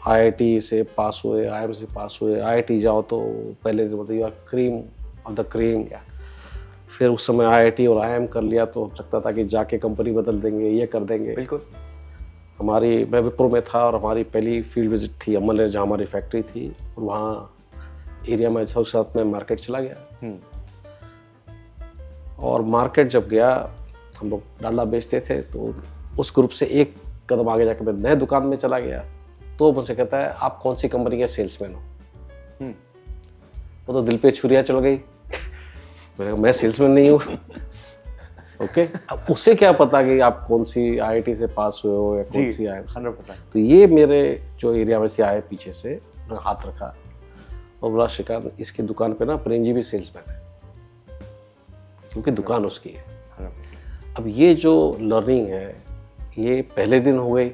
IIT से पास हुए, IM से पास हुए, आईआईटी जाओ तो पहले तो मतलब you are cream of the cream. फिर उस समय आईआईटी और आईएम कर लिया तो लगता था कि जाके कंपनी बदल देंगे, ये कर देंगे। बिल्कुल। मैं विप्रो में था और हमारी पहली फील्ड विजिट थी अमल, जहाँ हमारी फैक्ट्री थी, और वहाँ एरिया में साथ में मार्केट चला गया। और मार्केट जब गया, हम लोग डाला बेचते थे, तो उस ग्रुप से एक कदम आगे जाके मैं नए दुकान में चला गया। तो मुझसे कहता है, आप कौन सी कंपनी के सेल्समैन हो? वो तो दिल पे छुरियाँ चल गई। मैं सेल्समैन नहीं हूँ। ओके, अब उसे क्या पता कि आप कौन सी आईआईटी से पास हुए हो या कौन सी आईएम से। 100%। तो ये मेरे जो एरिया में से आए पीछे से, उन्होंने हाथ रखा और बोला, श्रीकांत, इसकी दुकान पे ना प्रेम जी भी सेल्समैन है, क्योंकि दुकान उसकी है। 100%। अब ये जो लर्निंग है, ये पहले दिन हो गई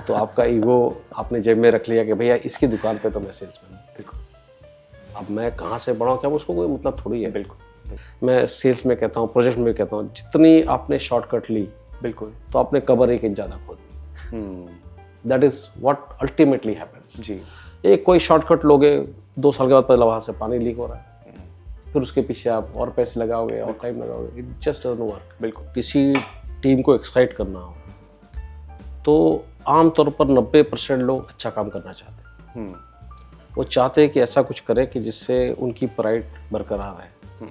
तो आपका ईगो आपने जेब में रख लिया कि भैया इसकी दुकान पे तो मैं सेल्समैन हूँ। बिल्कुल। अब मैं कहाँ से बढ़ाऊँ, क्या उसको कोई मतलब थोड़ी है। बिल्कुल। मैं सेल्स में कहता हूँ, प्रोजेक्ट में कहता हूँ, जितनी आपने शॉर्टकट ली, बिल्कुल, तो आपने कबर 1 इंच ज़्यादा खोद ली। That is what ultimately happens. जी। एक कोई शॉर्टकट लोगे, 2 साल के बाद पहले वहाँ से पानी लीक हो रहा है, फिर उसके पीछे आप और पैसे लगाओगे और टाइम लगाओगे, इट जस्ट डजंट वर्क। बिल्कुल। किसी टीम को एक्साइट करना हो तो आमतौर पर 90% लोग अच्छा काम करना चाहते हैं। वो चाहते हैं कि ऐसा कुछ करें कि जिससे उनकी प्राइड बरकरार रहे।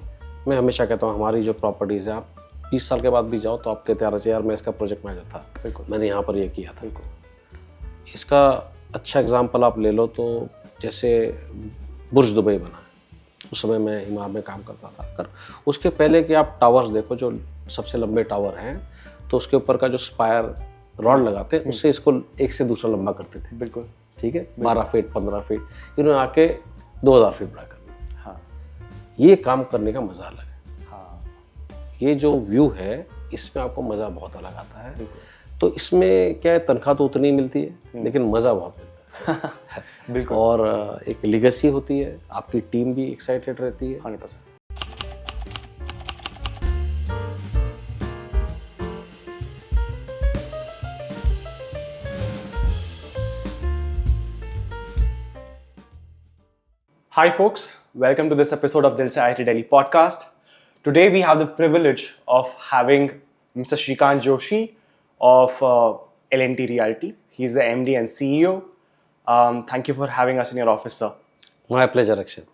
मैं हमेशा कहता हूँ, हमारी जो प्रॉपर्टीज़ है, आप 20 साल के बाद भी जाओ तो आप कहते हैं, यार मैं इसका प्रोजेक्ट मैनेजर था, बिल्कुल, मैंने यहाँ पर ये किया था। बिल्कुल। इसका अच्छा एग्जांपल आप ले लो तो जैसे बुर्ज दुबई बना, उस समय मैं इमाम में काम करता था। अगर उसके पहले कि आप टावर्स देखो, जो सबसे लंबे टावर हैं, तो उसके ऊपर का जो स्पायर रॉड लगाते हैं, उससे इसको एक से दूसरा लंबा करते थे। बिल्कुल। ठीक है, 12 फीट 15 फीट, इन्होंने आके 2000 फीट बड़ा कर दिया। हाँ, ये काम करने का मजा अलग है। हाँ, ये जो व्यू है, इसमें आपको मज़ा बहुत अलग आता है। तो इसमें क्या है, तनख्वाह तो उतनी मिलती है, लेकिन मज़ा बहुत मिलता है। बिल्कुल। और एक लेगेसी होती है, आपकी टीम भी एक्साइटेड रहती है। 100%। Hi, folks. Welcome to this episode of Dil Se IIT Delhi podcast. Today, we have the privilege of having Mr. Shrikant Joshi of L&T Realty. He's the MD and CEO. Thank you for having us in your office, sir. My pleasure, Akshat.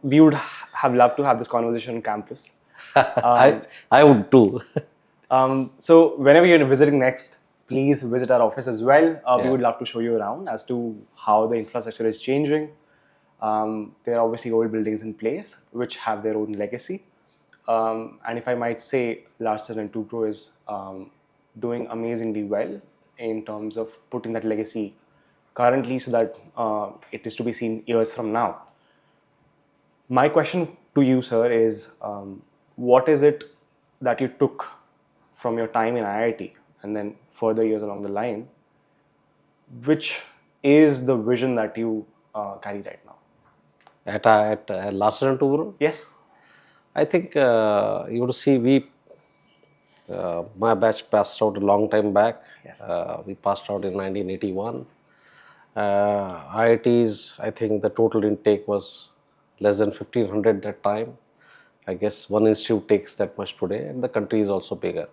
We would have loved to have this conversation on campus. I would too. So whenever you're visiting next, please visit our office as well. We Yeah. would love to show you around as to how the infrastructure is changing. There are obviously old buildings in place which have their own legacy. And if I might say, Larsen & Toubro is doing amazingly well in terms of putting that legacy currently so that it is to be seen years from now. My question to you, sir, is what is it that you took from your time in IIT and then further years along the line, which is the vision that you carry right now? At Larsen & Toubro, Yes. I think you would see my batch passed out a long time back. Yes. We passed out in 1981. IITs, I think the total intake was less than 1500 that time. I guess one institute takes that much today, and the country is also bigger.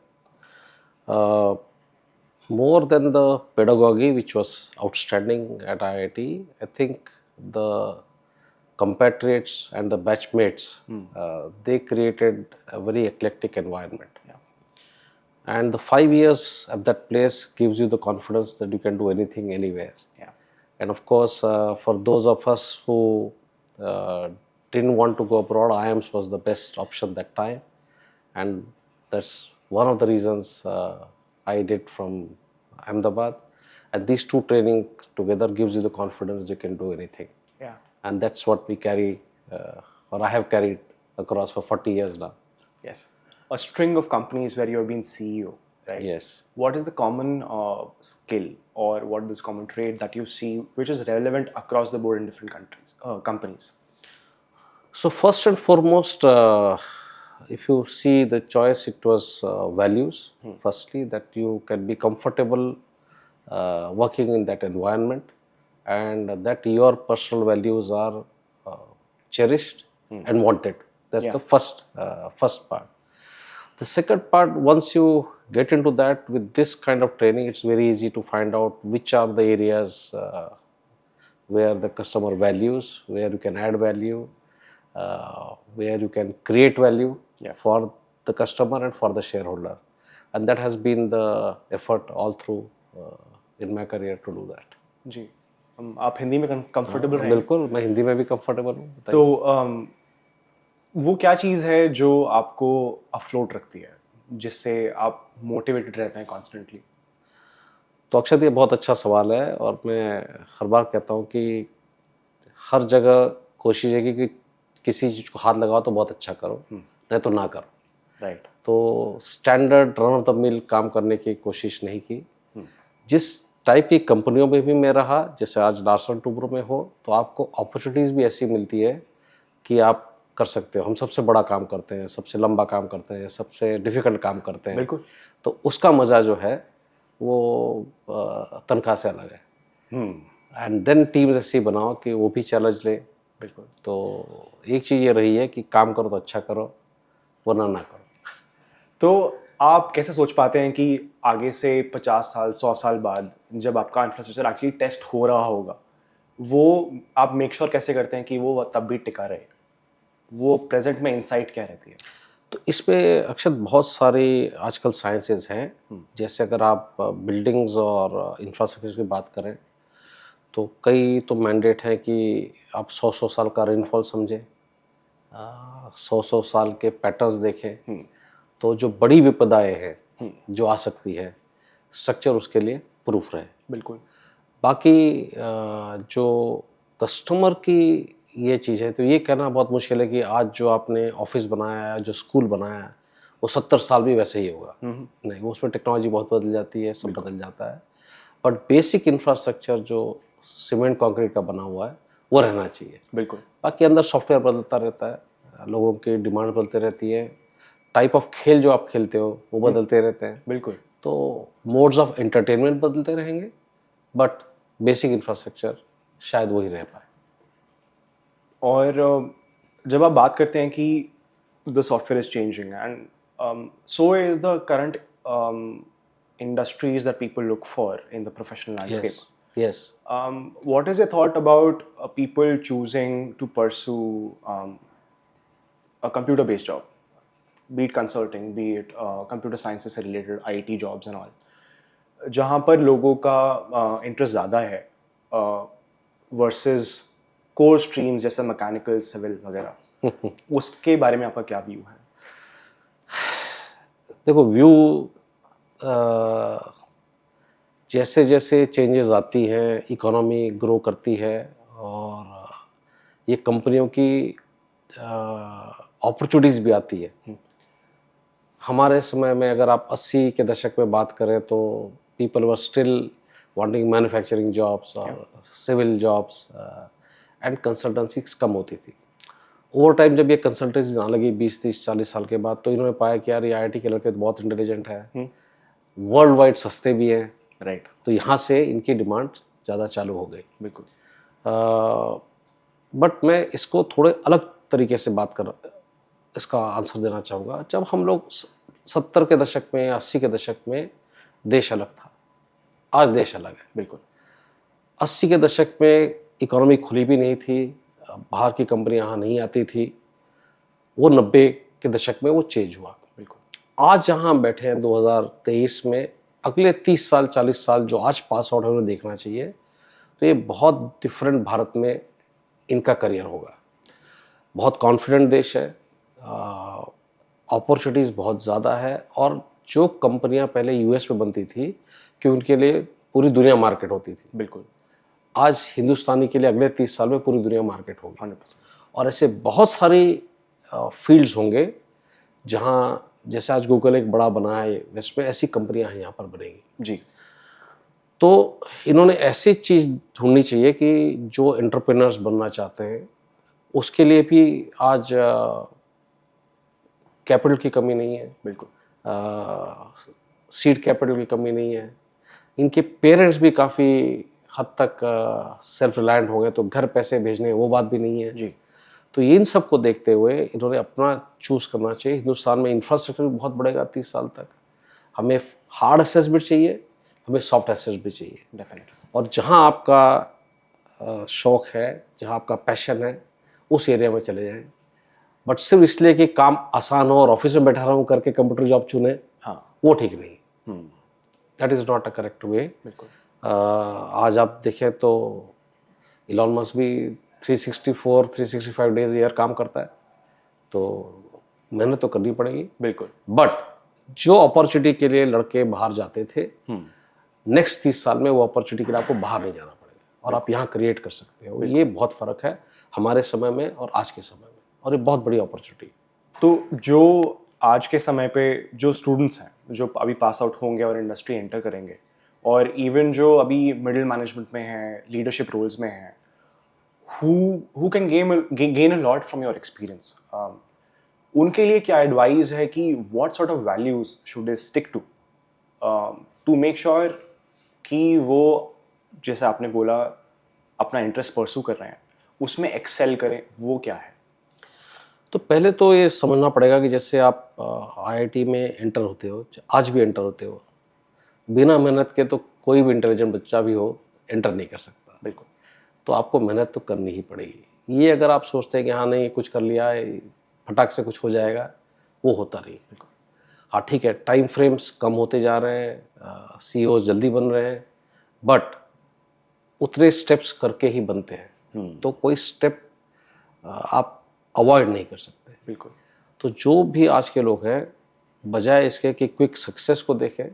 More than the pedagogy, which was outstanding at IIT, I think the compatriots and the batchmates, they created a very eclectic environment. And the 5 years at that place gives you the confidence that you can do anything, anywhere. Yeah. And of course, for those of us who didn't want to go abroad, IIMS was the best option that time. And that's one of the reasons I did from Ahmedabad. And these two training together gives you the confidence you can do anything. Yeah. And that's what we carry, or I have carried across for 40 years now. Yes. A string of companies where you have been CEO, right? Yes. What is the common skill or what is the common trait that you see which is relevant across the board in different countries, companies? So first and foremost, if you see the choice, it was values. Firstly, that you can be comfortable working in that environment. and that your personal values are cherished and wanted. That's the first part. The second part, once you get into that with this kind of training, it's very easy to find out which are the areas where the customer values, where you can add value, where you can create value for the customer and for the shareholder. And that has been the effort all through in my career to do that. जी, आप हिंदी में comfortable हैं? बिल्कुल, मैं हिंदी में भी comfortable हूँ। तो वो क्या चीज़ है जो आपको अफ्लोट रखती है, जिससे आप मोटिवेटेड रहते हैं कॉन्स्टेंटली? तो अक्षत, ये बहुत अच्छा सवाल है और मैं हर बार कहता हूँ कि हर जगह कोशिश है कि किसी चीज़ को हाथ लगाओ तो बहुत अच्छा करो, नहीं तो ना करो। राइट। तो standard run of the mill काम करने की कोशिश नहीं की। जिस टाइप की कंपनियों में भी मैं रहा, जैसे आज लार्सन टुब्रो में हो, तो आपको अपॉर्चुनिटीज़ भी ऐसी मिलती है कि आप कर सकते हो। हम सबसे बड़ा काम करते हैं, सबसे लंबा काम करते हैं, सबसे डिफ़िकल्ट काम करते हैं। बिल्कुल। तो उसका मज़ा जो है वो तनख्वाह से अलग है। एंड देन टीम्स ऐसी बनाओ कि वो भी चैलेंज ले। बिल्कुल। तो एक चीज़ ये रही है कि काम करो तो अच्छा करो, वरना ना करो। तो आप कैसे सोच पाते हैं कि आगे से 50 साल 100 साल बाद जब आपका इंफ्रास्ट्रक्चर एक्चुअली टेस्ट हो रहा होगा, वो आप मेक श्योर कैसे करते हैं कि वो तब भी टिका रहे? वो प्रेजेंट में इंसाइट क्या रहती है? तो इस पे अक्षत बहुत सारी आजकल साइंसेस हैं। जैसे अगर आप बिल्डिंग्स और इंफ्रास्ट्रक्चर की बात करें तो कई तो मैंडेट हैं कि आप 100-100 साल का रेनफॉल समझें, 100-100 साल के पैटर्न्स देखें। तो जो बड़ी विपदाएं हैं जो आ सकती है, स्ट्रक्चर उसके लिए प्रूफ रहे। बिल्कुल। बाकी जो कस्टमर की ये चीज़ है, तो ये कहना बहुत मुश्किल है कि आज जो आपने ऑफिस बनाया है, जो स्कूल बनाया है, वो 70 साल भी वैसे ही होगा। नहीं, वो उसमें टेक्नोलॉजी बहुत बदल जाती है, सब बदल जाता है। बट बेसिक इंफ्रास्ट्रक्चर जो सीमेंट कंक्रीट का बना हुआ है वो रहना चाहिए। बिल्कुल। बाकी अंदर सॉफ्टवेयर बदलता रहता है, लोगों की डिमांड बदलती रहती है, टाइप ऑफ खेल जो आप खेलते हो वो बदलते रहते हैं। बिल्कुल। तो मोड्स ऑफ एंटरटेनमेंट बदलते रहेंगे, बट बेसिक इंफ्रास्ट्रक्चर शायद वही रह पाए। और जब आप बात करते हैं कि the software is changing and so is the current industries that people look for in the professional landscape. Yes. What is your thought about people choosing to pursue a computer-based job, be it consulting, be it computer sciences से related IT jobs and all, जहाँ पर लोगों का interest ज़्यादा है versus core streams जैसे mechanical, civil वगैरह, उसके बारे में आपका क्या व्यू है? देखो, व्यू जैसे जैसे चेंजेस आती हैं, इकोनॉमी ग्रो करती है और ये कंपनियों की अपॉर्चुनिटीज़ भी आती है। हमारे समय में अगर आप 80 के दशक में बात करें तो people were still wanting manufacturing jobs और सिविल जॉब्स एंड कंसल्टेंसीज कम होती थी। ओवर टाइम जब ये कंसल्टेंसी आने लगी 20, 30, 40 साल के बाद, तो इन्होंने पाया कि यार ये IIT के लड़के तो बहुत इंटेलिजेंट है, वर्ल्ड वाइड सस्ते भी हैं। राइट। तो यहाँ से इनकी डिमांड ज़्यादा चालू हो गई। बिल्कुल। बट मैं इसको थोड़े अलग तरीके से इसका आंसर देना चाहूँगा। जब हम लोग 70 के दशक में, 80 के दशक में देश अलग था, आज देश अलग है। बिल्कुल। 80 के दशक में इकोनॉमी खुली भी नहीं थी, बाहर की कंपनी यहाँ नहीं आती थी। वो 90 के दशक में वो चेंज हुआ। बिल्कुल। आज जहाँ हम बैठे हैं 2023 में, अगले 30 साल 40 साल जो आज पास आउट है उन्हें देखना चाहिए, तो ये बहुत डिफरेंट भारत में इनका करियर होगा। बहुत कॉन्फिडेंट देश है, अपॉर्चुनिटीज़ बहुत ज़्यादा है, और जो कंपनियां पहले US में बनती थी कि उनके लिए पूरी दुनिया मार्केट होती थी, बिल्कुल, आज हिंदुस्तानी के लिए अगले 30 साल में पूरी दुनिया मार्केट होगी 100%। और ऐसे बहुत सारी फील्ड्स होंगे जहां, जैसे आज गूगल एक बड़ा बना है वेस्ट में, ऐसी कंपनियां हैं यहाँ पर बनेगी जी। तो इन्होंने ऐसी चीज़ ढूंढनी चाहिए कि जो एंटरप्रेन्योर्स बनना चाहते हैं उसके लिए भी आज कैपिटल की कमी नहीं है। बिल्कुल। सीड कैपिटल की कमी नहीं है। इनके पेरेंट्स भी काफ़ी हद तक सेल्फ रिलायंट हो गए, तो घर पैसे भेजने वो बात भी नहीं है जी। तो इन सब को देखते हुए इन्होंने अपना चूज़ करना चाहिए। हिंदुस्तान में इंफ्रास्ट्रक्चर भी बहुत बढ़ेगा 30 साल तक, हमें हार्ड एसेट्स भी चाहिए, हमें सॉफ्ट एसेट्स भी चाहिए। डेफिनेटली। और जहाँ आपका शौक है, जहाँ आपका पैशन है, उस एरिया में चले जाएं। बट सिर्फ इसलिए कि काम आसान हो और ऑफिस में बैठा रहूँ करके कंप्यूटर जॉब चुने, हाँ। वो ठीक नहीं। That is not a correct way. बिल्कुल। आज आप देखें तो इलॉन मस्क भी 365 डेज ईयर काम करता है, तो मेहनत तो करनी पड़ेगी। बिल्कुल। बट जो अपॉर्चुनिटी के लिए लड़के बाहर जाते थे, नेक्स्ट 30 साल में वो अपॉर्चुनिटी के लिए आपको बाहर नहीं जाना पड़ेगा और आप यहाँ क्रिएट कर सकते हो। ये बहुत फ़र्क है हमारे समय में और आज के समय में, और ये बहुत बड़ी अपॉर्चुनिटी। तो जो आज के समय पे जो स्टूडेंट्स हैं, जो अभी पास आउट होंगे और इंडस्ट्री एंटर करेंगे, और इवन जो अभी मिडिल मैनेजमेंट में हैं, लीडरशिप रोल्स में हैं, who can gain a lot from your experience, उनके लिए क्या एडवाइस है कि what sort of values should they stick to make sure कि वो, जैसे आपने बोला, अपना इंटरेस्ट परस्यू कर रहे हैं, उसमें एक्सेल करें, वो क्या है? तो पहले तो ये समझना पड़ेगा कि जैसे आप आईआईटी में एंटर होते हो, आज भी एंटर होते हो, बिना मेहनत के तो कोई भी इंटेलिजेंट बच्चा भी हो एंटर नहीं कर सकता। बिल्कुल। तो आपको मेहनत तो करनी ही पड़ेगी। ये अगर आप सोचते हैं कि हाँ नहीं कुछ कर लिया फटाक से कुछ हो जाएगा, वो होता नहीं। बिल्कुल। हाँ ठीक है, टाइम फ्रेम्स कम होते जा रहे हैं, सीईओ जल्दी बन रहे हैं, बट उतने स्टेप्स करके ही बनते हैं। तो कोई स्टेप आप अवॉइड नहीं कर सकते। बिल्कुल। तो जो भी आज के लोग हैं, बजाय इसके कि क्विक सक्सेस को देखें,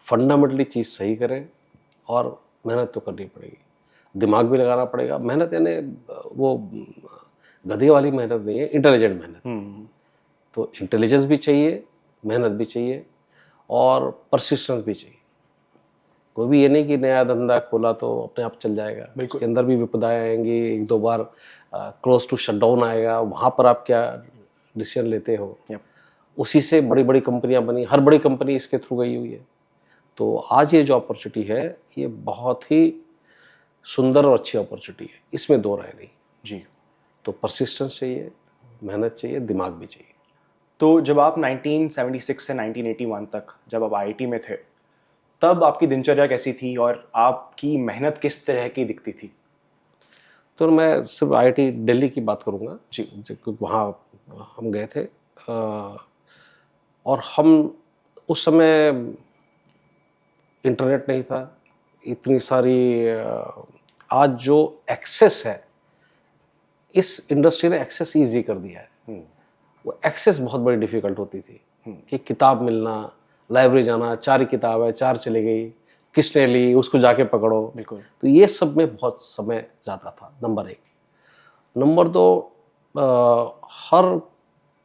फंडामेंटली चीज़ सही करें और मेहनत तो करनी पड़ेगी, दिमाग भी लगाना पड़ेगा। मेहनत यानी वो गधे वाली मेहनत नहीं है, इंटेलिजेंट मेहनत। तो इंटेलिजेंस भी चाहिए, मेहनत भी चाहिए और परसिस्टेंस भी चाहिए। कोई भी ये नहीं कि नया धंधा खोला तो अपने आप चल जाएगा। उसके अंदर भी विपदाएं आएंगी, एक दो बार क्लोज टू शटडाउन आएगा, वहाँ पर आप क्या डिसीजन लेते हो। उसी से बड़ी बड़ी कंपनियां बनी, हर बड़ी कंपनी इसके थ्रू गई हुई है। तो आज ये जो अपॉर्चुनिटी है, ये बहुत ही सुंदर और अच्छी अपॉर्चुनिटी है, इसमें दो राय नहीं। जी। तो परसिस्टेंस चाहिए, मेहनत चाहिए, दिमाग भी चाहिए। तो जब आप 1976 से 1981 तक जब आप आईआईटी में थे, तब आपकी दिनचर्या कैसी थी और आपकी मेहनत किस तरह की दिखती थी? तो मैं सिर्फ आईआईटी दिल्ली की बात करूँगा जी। क्योंकि वहाँ हम गए थे, और हम उस समय इंटरनेट नहीं था, इतनी सारी आज जो एक्सेस है, इस इंडस्ट्री ने एक्सेस ईजी कर दिया है। वो एक्सेस बहुत बड़ी डिफ़िकल्ट होती थी कि किताब मिलना, लाइब्रेरी जाना, 4 ही किताब है, 4 चली गई, किसने ली, उसको जाके पकड़ो। बिल्कुल। तो ये सब में बहुत समय जाता था, नंबर 1। नंबर 2, हर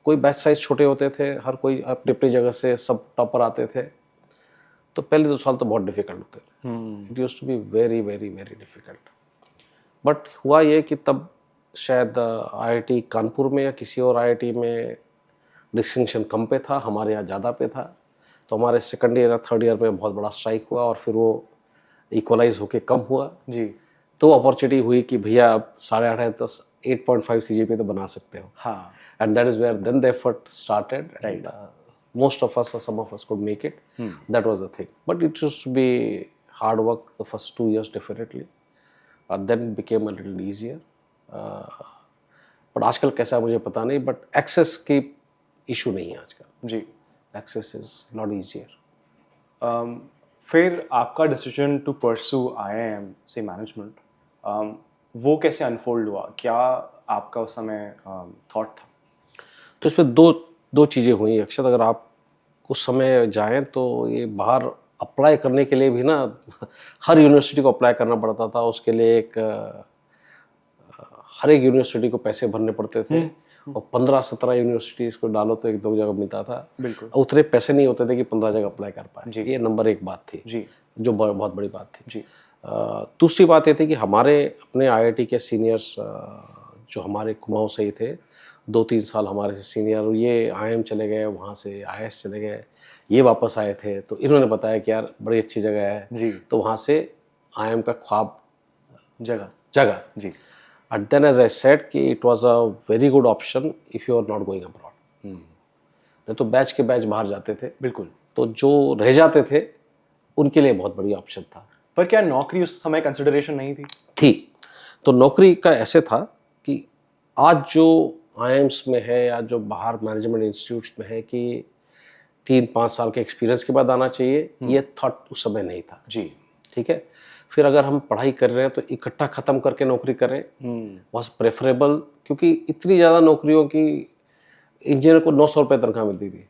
कोई बैच साइज छोटे होते थे, हर कोई अपनी अपनी जगह से सब टॉपर आते थे, तो पहले 2 साल तो बहुत डिफिकल्ट होते थे। It used to be very very very difficult. But हुआ ये कि तब शायद आईआईटी कानपुर में या किसी और आईआईटी में डिस्टिंक्शन कम पे था, हमारे यहाँ ज़्यादा पे था। तो हमारे सेकंड ईयर या थर्ड ईयर में बहुत बड़ा स्ट्राइक हुआ और फिर वो इक्वलाइज होके कम हुआ। जी। तो अपॉर्चुनिटी हुई कि भैया अब 8.5 है तो 8.5 सीजीपीए तो बना सकते हो। हाँ। And that is where then the effort started. Right. And most of us or some of us could make it. That was the thing. But it used to be hard work the first 2 years definitely. Then became a little easier. But आजकल कैसा है मुझे पता नहीं, but access की issue नहीं है आजकल। जी। Access is lot easier. फिर आपका डिसीजन टू परस्यू आईआईएम से मैनेजमेंट, वो कैसे अनफोल्ड हुआ? क्या आपका उस समय थॉट था? तो इसमें दो चीज़ें हुई। अक्षत, अगर आप उस समय जाएं तो ये बाहर अप्लाई करने के लिए भी ना हर यूनिवर्सिटी को अप्लाई करना पड़ता था। उसके लिए हर एक यूनिवर्सिटी को पैसे भरने पड़ते थे और 15-17 यूनिवर्सिटीज को डालो तो 1-2 जगह मिलता था। बिल्कुल। उतने पैसे नहीं होते थे कि 15 जगह अप्लाई कर पाए। जी। ये नंबर 1 बात थी। जी। जो बहुत बड़ी बात थी। जी। दूसरी बात ये थी कि हमारे अपने आईआईटी के सीनियर्स जो हमारे कुमाऊं से ही थे, 2-3 साल हमारे से सीनियर, ये आईएम चले गए, वहाँ से आईएस चले गए, ये वापस आए थे, तो इन्होंने बताया कि यार बड़ी अच्छी जगह है। जी। तो वहाँ से IIM का ख्वाब जगह जगा. जी. And then as I said कि it was a very good option if you are not going abroad. नहीं तो बैच के बैच बाहर जाते थे. बिल्कुल. तो जो रह जाते थे उनके लिए बहुत बढ़िया ऑप्शन था. पर क्या नौकरी उस समय कंसिडरेशन नहीं थी? थी. तो नौकरी का ऐसे था कि आज जो IIMs में है या जो बाहर मैनेजमेंट इंस्टीट्यूट्स में है कि 3-5 साल के एक्सपीरियंस के बाद आना चाहिए, ये थॉट उस समय नहीं था. जी. ठीक है. फिर अगर हम पढ़ाई कर रहे हैं तो इकट्ठा ख़त्म करके नौकरी करें, वॉज प्रेफरेबल. क्योंकि इतनी ज़्यादा नौकरियों की इंजीनियर को 900 रुपये तनख्वाह मिलती थी.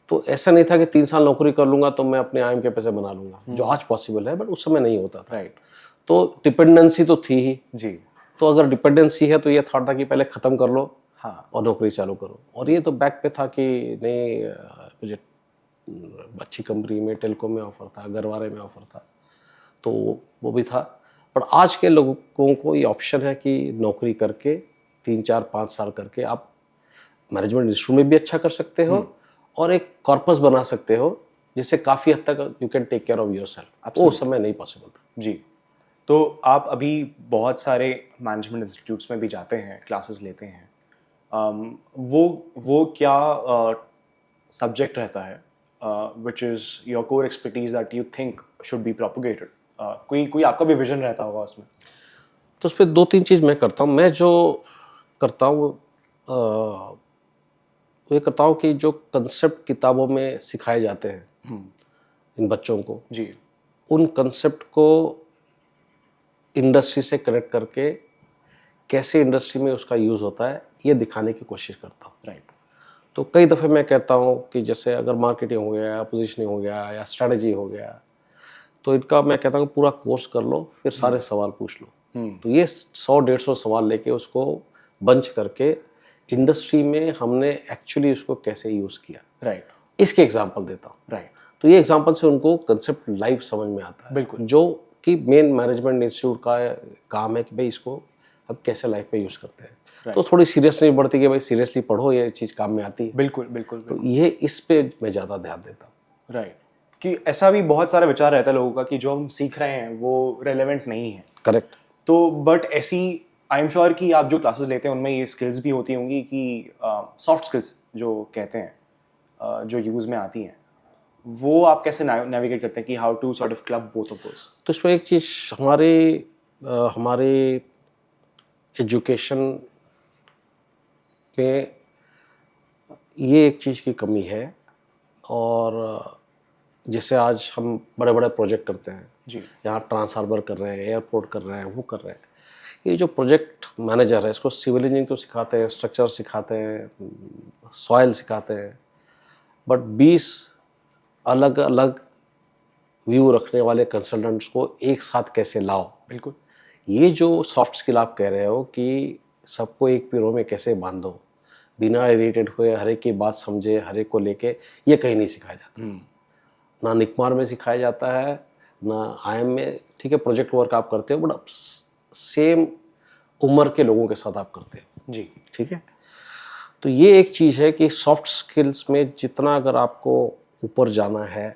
तो ऐसा नहीं था कि 3 साल नौकरी कर लूँगा तो मैं अपने IIM के पैसे बना लूँगा, जो आज पॉसिबल है, बट उस समय नहीं होता था. राइट. तो डिपेंडेंसी तो थी ही. जी. तो अगर डिपेंडेंसी है तो ये थॉट था कि पहले ख़त्म कर लो, हाँ. और नौकरी चालू करो. और ये तो बैक पे था कि नहीं, मुझे अच्छी कंपनी में टेलको में ऑफर था, गरवारे में ऑफर था, तो वो भी था. पर आज के लोगों को ये ऑप्शन है कि नौकरी करके 3-4-5 साल करके आप मैनेजमेंट इंस्टीट्यूट में भी अच्छा कर सकते हो और एक कॉर्पस बना सकते हो जिससे काफ़ी हद तक you can take care of yourself. वो उस समय नहीं पॉसिबल था. जी. तो आप अभी बहुत सारे मैनेजमेंट इंस्टीट्यूट्स में भी जाते हैं, क्लासेस लेते हैं. वो क्या सब्जेक्ट रहता है which is your core expertise that you think should be propagated? कोई आपका भी विजन रहता होगा उसमें. तो उस पर 2-3 चीज़ मैं करता हूँ. मैं जो करता हूँ ये करता हूँ कि जो कंसेप्ट किताबों में सिखाए जाते हैं इन बच्चों को, जी. उन कंसेप्ट को इंडस्ट्री से कनेक्ट करके कैसे इंडस्ट्री में उसका यूज़ होता है ये दिखाने की कोशिश करता हूँ. राइट. तो कई दफ़े मैं कहता हूँ कि जैसे अगर मार्केटिंग हो गया, पोजीशनिंग हो गया या स्ट्रैटेजी हो गया, तो इनका मैं कहता हूँ पूरा कोर्स कर लो, फिर सारे सवाल पूछ लो. तो ये 100-150 सवाल लेके उसको बंच करके इंडस्ट्री में हमने एक्चुअली उसको कैसे यूज़ किया. राइट. इसके एग्जांपल देता हूँ. राइट. तो ये एग्जांपल से उनको कंसेप्ट लाइव समझ में आता है. बिल्कुल. जो कि मेन मैनेजमेंट इंस्टीट्यूट का काम है कि भाई इसको अब कैसे लाइफ में यूज़ करते हैं. तो थोड़ी सीरियस नहीं बढ़ती कि भाई सीरियसली पढ़ो, ये चीज़ काम में आती है. बिल्कुल बिल्कुल. तो ये इस पे मैं ज़्यादा ध्यान देता हूँ. राइट. कि ऐसा भी बहुत सारा विचार रहता है लोगों का कि जो हम सीख रहे हैं वो रेलेवेंट नहीं है. करेक्ट. तो बट ऐसी आई एम श्योर कि आप जो क्लासेस लेते हैं उनमें ये स्किल्स भी होती होंगी कि सॉफ्ट स्किल्स जो कहते हैं जो यूज़ में आती हैं, वो आप कैसे नेविगेट करते हैं कि how to sort of club both of those? तो इसमें एक चीज़ हमारे एजुकेशन में ये एक चीज़ की कमी है, और जैसे आज हम बड़े बड़े प्रोजेक्ट करते हैं जी. यहाँ ट्रांसहार्बर कर रहे हैं, एयरपोर्ट कर रहे हैं, वो कर रहे हैं. ये जो प्रोजेक्ट मैनेजर है इसको सिविल इंजीनियरिंग तो सिखाते हैं, स्ट्रक्चर सिखाते हैं, सॉइल सिखाते हैं, बट 20 अलग अलग व्यू रखने वाले कंसल्टेंट्स को एक साथ कैसे लाओ. बिल्कुल. ये जो सॉफ्ट स्किल आप कह रहे हो कि सबको एक पिरो में कैसे बांधो, बिना इरिटेट हुए, हर एक की बात समझे, हर एक को लेके, ये कहीं नहीं सिखाया जाता. ना निकमार में सिखाया जाता है, ना IIM में. ठीक है, प्रोजेक्ट वर्क आप करते हो, बट सेम उम्र के लोगों के साथ आप करते हो. जी. ठीक है. तो ये एक चीज़ है कि सॉफ्ट स्किल्स में जितना अगर आपको ऊपर जाना है,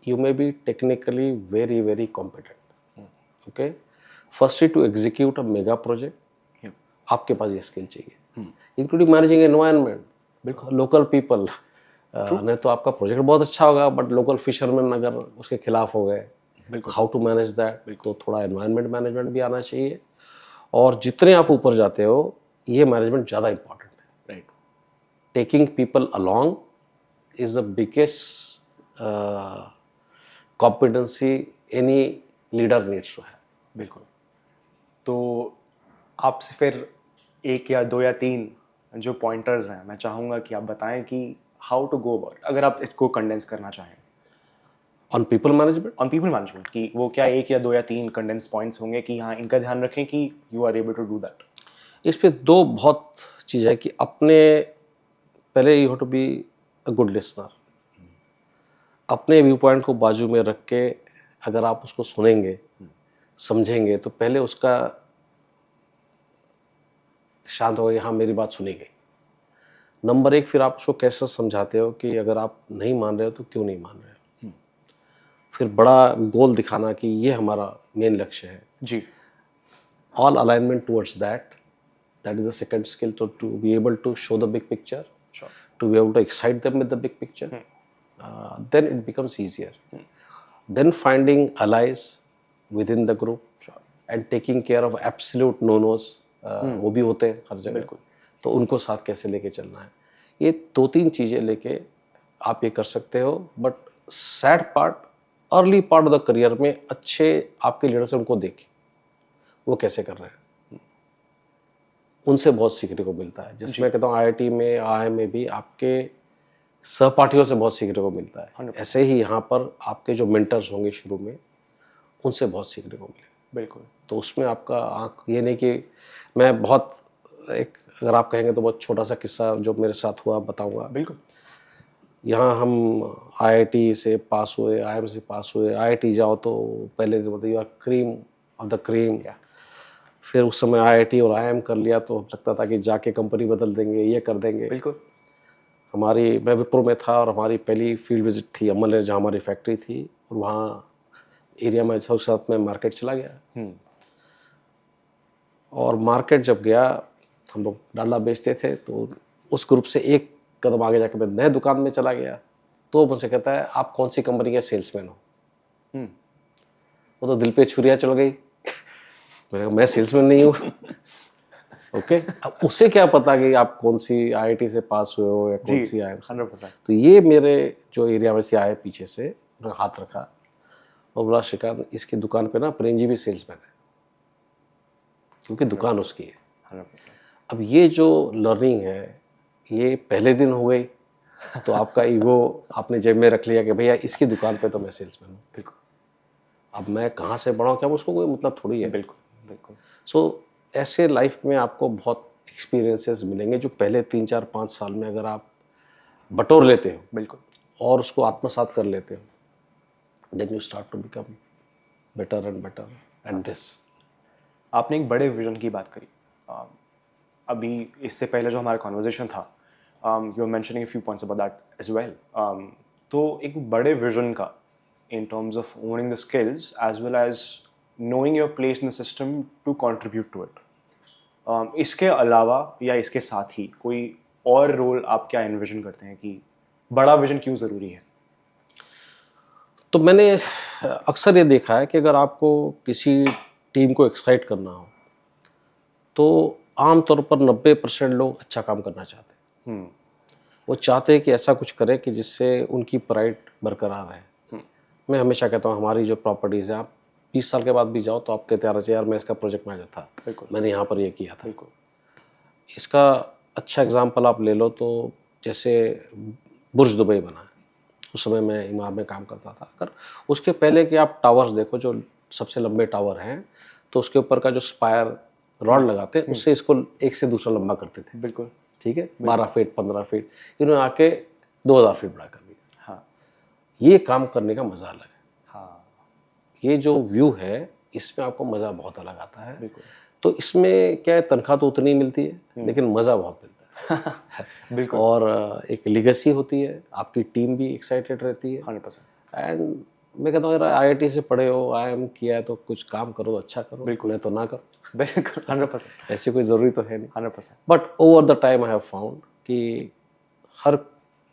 you may be technically very very competent. Okay. Firstly to execute a mega project आपके पास ये स्किल चाहिए, इंक्लूडिंग मैनेजिंग एनवायरनमेंट. बिल्कुल. Local people. नहीं तो आपका प्रोजेक्ट बहुत अच्छा होगा बट लोकल फिशरमैन अगर उसके खिलाफ हो गए, हाउ टू मैनेज दैट. तो थोड़ा एनवायरनमेंट मैनेजमेंट भी आना चाहिए. और जितने आप ऊपर जाते हो ये मैनेजमेंट ज़्यादा इंपॉर्टेंट है. Right. Taking people along is the biggest competency any leader needs to have. बिल्कुल. तो आपसे फिर 1 या 2 या 3 जो पॉइंटर्स हैं मैं चाहूँगा कि आप बताएं कि हाउ टू गो अबाउट, अगर आप इसको कंडेंस करना चाहें ऑन पीपल मैनेजमेंट कि वो क्या 1 या 2 या 3 कंडेंस पॉइंट्स होंगे कि हाँ इनका ध्यान रखें कि you are able to do that. इस पे 2 बहुत चीज़ है कि अपने पहले you have to be a good listener. अपने व्यू पॉइंट को बाजू में रख के अगर आप उसको सुनेंगे, समझेंगे, तो पहले उसका शांत हो गया, हाँ मेरी बात सुनी गई. नंबर 1, फिर आप उसको कैसे समझाते हो कि अगर आप नहीं मान रहे हो तो क्यों नहीं मान रहे हो. फिर बड़ा गोल दिखाना कि ये हमारा मेन लक्ष्य है। जी, All alignment towards that. That is the second skill, to be able to show the big picture, sure. to be able to excite them with the big picture. Then it becomes easier. Then finding allies within the group, Sure. and taking care of absolute no-nos. वो भी होते हैं हर जगह, बिल्कुल। तो उनको साथ कैसे लेके चलना है, ये 2-3 चीज़ें लेके आप ये कर सकते हो। But sad part, early part of the career में अच्छे आपके लीडर से उनको देखें वो कैसे कर रहे हैं, उनसे बहुत सीखने को मिलता है। जैसे मैं कहता हूँ आईआईटी में, आईआईएम में भी आपके सहपाठियों से बहुत सीखने को मिलता है। 100%। ऐसे ही यहाँ पर आपके जो मेंटर्स होंगे शुरू में, उनसे बहुत सीखने को मिले। बिल्कुल। तो उसमें आपका आँख, ये नहीं कि मैं बहुत एक, अगर आप कहेंगे तो बहुत छोटा सा किस्सा जो मेरे साथ हुआ बताऊँगा। बिल्कुल। यहाँ हम आईआईटी से पास हुए, आईआईएम से पास हुए। आईआईटी जाओ तो पहले तो मतलब you are cream of the cream. फिर उस समय आईआईटी और आईआईएम कर लिया तो लगता था कि जाके कंपनी बदल देंगे, ये कर देंगे। बिल्कुल। मैं विप्रो में था और हमारी पहली फील्ड विजिट थी अमल, जहाँ हमारी फैक्ट्री थी, और वहाँ एरिया में सबके साथ में मार्केट चला गया। और मार्केट जब गया, हम लोग डाला बेचते थे, तो उस ग्रुप से एक कदम आगे जाकर मैं नए दुकान में चला गया, तो मुझसे कहता है आप कौन सी कंपनी के सेल्समैन हो। वो तो दिल पे छुरियाँ चल गई। मैं सेल्समैन नहीं हूँ। ओके, अब उसे क्या पता कि आप कौन सी आईआईटी से पास हुए हो या कौन सी आईआईएम से। 100%। तो ये मेरे जो एरिया में से आए पीछे से, उन्होंने हाथ रखा और बोला श्रीकांत, इसकी दुकान पे ना प्रेम जी भी सेल्समैन है, क्योंकि दुकान उसकी है। 100%। अब ये जो लर्निंग है, ये पहले दिन हो गई तो आपका ईगो आपने जेब में रख लिया कि भैया इसकी दुकान पे तो मैं सेल्समैन हूँ। बिल्कुल। अब मैं कहाँ से बढ़ाऊँ, क्या उसको कोई मतलब थोड़ी है। बिल्कुल। बिल्कुल। सो ऐसे लाइफ में आपको बहुत एक्सपीरियंसेस मिलेंगे जो पहले 3-4-5 साल में अगर आप बटोर लेते हो, बिल्कुल, और उसको आत्मसात कर लेते हो, then you start to become better and this. आपने एक बड़े विजन की बात करी। अभी इससे पहले जो हमारा कॉन्वर्जेशन था, you are mentioning a few points about that as well. तो एक बड़े विजन का, in terms of owning the skills as well as knowing your place in the system to contribute to it, इसके अलावा या इसके साथ ही कोई और रोल आप क्या एनविजन करते हैं कि बड़ा विजन क्यों ज़रूरी है? तो मैंने अक्सर ये देखा है कि अगर आपको किसी टीम को एक्साइट करना हो, तो आमतौर पर 90% लोग अच्छा काम करना चाहते हैं। वो चाहते हैं कि ऐसा कुछ करें कि जिससे उनकी प्राइड बरकरार रहे। मैं हमेशा कहता हूँ हमारी जो प्रॉपर्टीज़ हैं, आप 20 साल के बाद भी जाओ तो आपके तैयार यार मैं इसका प्रोजेक्ट मैनेजर था, बिल्कुल, मैंने यहाँ पर ये किया था। बिल्कुल। इसका अच्छा एग्जाम्पल आप ले लो तो जैसे बुर्ज दुबई बना है, उस समय मैं इमार में काम करता था। अगर उसके पहले कि आप टावर्स देखो, जो सबसे लंबे टावर हैं, तो उसके ऊपर का जो स्पायर रॉड लगाते हैं, उससे इसको एक से दूसरा लंबा करते थे। बिल्कुल। ठीक है, 12 फीट 15 फीट, इन्होंने आके 2000 फीट बड़ा कर दिया। हाँ, ये काम करने का मज़ा अलग है। हाँ, ये जो व्यू है, इसमें आपको मज़ा बहुत अलग आता है। बिल्कुल। तो इसमें क्या है, तनख्वाह तो उतनी मिलती है, लेकिन मज़ा बहुत मिलता है। बिल्कुल। और एक लेगेसी होती है, आपकी टीम भी एक्साइटेड रहती है। 100%। एंड मैं कहता हूँ यार आईआईटी से पढ़े हो, आईआईएम किया है, तो कुछ काम करो, अच्छा करो। बिल्कुल। मैं तो ना करो, बिल्कुल। 100%। ऐसी कोई ज़रूरी तो है नहीं। 100%। But over the time I have found कि हर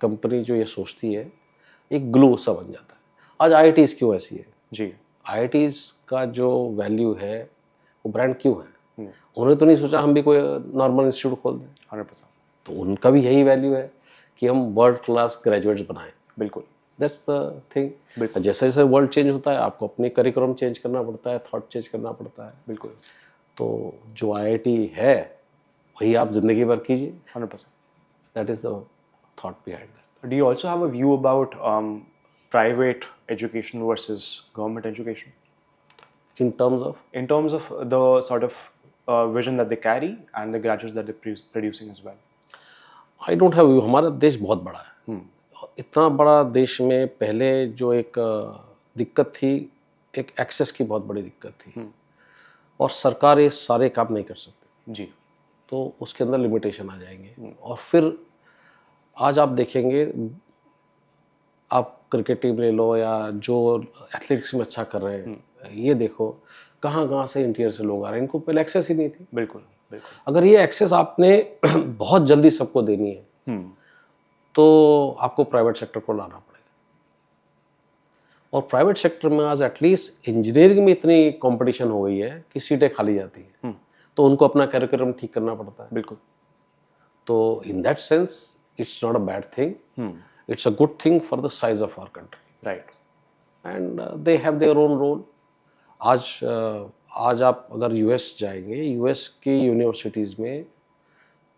कंपनी जो ये सोचती है, एक ग्लू सा बन जाता है। आज आईआईटीज़ क्यों ऐसी है? जी। आईआईटीज़ का जो वैल्यू है, वो ब्रांड क्यों है? उन्होंने तो नहीं सोचा हम भी कोई नॉर्मल इंस्टीट्यूट खोल दें। 100%। तो उनका भी यही वैल्यू है कि हम वर्ल्ड क्लास ग्रेजुएट्स बनाएं। बिल्कुल। That's the thing. जैसे जैसे वर्ल्ड चेंज होता है, आपको अपनी करिकुलम चेंज करना पड़ता है, थॉट चेंज करना पड़ता है। बिल्कुल। तो जो आईआईटी है, वही आप जिंदगी भर कीजिए। 100%। That is the thought behind that. Do you also have a view about private education versus government education? In terms of, In terms of the sort of vision that they carry and the graduates that they're producing as well? I don't have, हमारा देश बहुत बड़ा है। इतना बड़ा देश में पहले जो एक दिक्कत थी, एक एक्सेस की बहुत बड़ी दिक्कत थी, और सरकार ये सारे काम नहीं कर सकती, जी। तो उसके अंदर लिमिटेशन आ जाएंगे। और फिर आज आप देखेंगे, आप क्रिकेट टीम ले लो या जो एथलेटिक्स में अच्छा कर रहे हैं, ये देखो कहाँ कहाँ से इंटीरियर से लोग आ रहे हैं, इनको पहले एक्सेस ही नहीं थी। बिल्कुल बिल्कुल। अगर ये एक्सेस आपने बहुत जल्दी सबको देनी है तो आपको प्राइवेट सेक्टर को लाना पड़ेगा। और प्राइवेट सेक्टर में आज एटलीस्ट इंजीनियरिंग में इतनी कंपटीशन हो गई है कि सीटें खाली जाती हैं, तो उनको अपना कैरिकुलम ठीक करना पड़ता है। बिल्कुल। तो in that sense it's not a bad thing, it's a good thing for the size of our country, right. And they have their own role. आज आप अगर यूएस जाएंगे, यूएस की यूनिवर्सिटीज़ में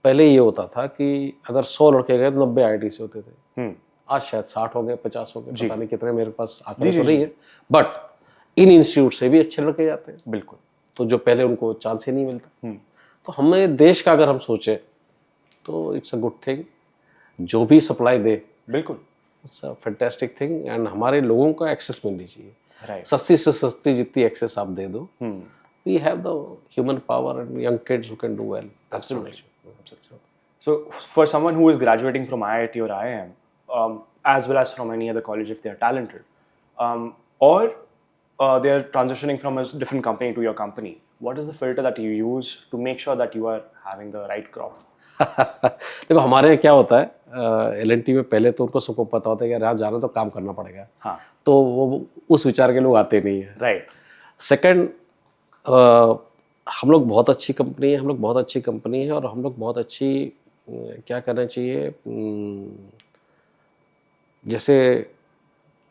पहले ये होता था कि अगर 100 लड़के गए तो 90 आईआईटी से होते थे। आज शायद 60 हो गए, 50 हो गए, पता नहीं कितने, मेरे पास आंकड़े तो नहीं है, बट इन इंस्टीट्यूट से भी अच्छे लड़के जाते हैं। बिल्कुल। तो जो पहले उनको चांस ही नहीं मिलता। तो हमें देश का अगर हम सोचे तो इट्स अ गुड थिंग, जो भी सप्लाई दे बिल्कुल it's a fantastic thing, and हमारे लोगों को एक्सेस मिलनी चाहिए। राइट। सस्ती से सस्ती जितनी एक्सेस आप दे दो, we have the human power and young kids who can do well. Absolutely. So, for someone who is graduating from IIT or IIM, as well as from any other college if they are talented, or they are transitioning from a different company to your company, what is the filter that you use to make sure that you are having the right crop? देखो हमारे यहाँ क्या होता है, एल.एन.टी में पहले तो उनको सबको पता होता है कि यहाँ जाना तो काम करना पड़ेगा। हाँ। तो वो उस विचार के लोग आते नहीं है। राइट। सेकंड, हम लोग बहुत अच्छी कंपनी है, हम लोग बहुत अच्छी कंपनी है, और हम लोग बहुत अच्छी क्या करना चाहिए, जैसे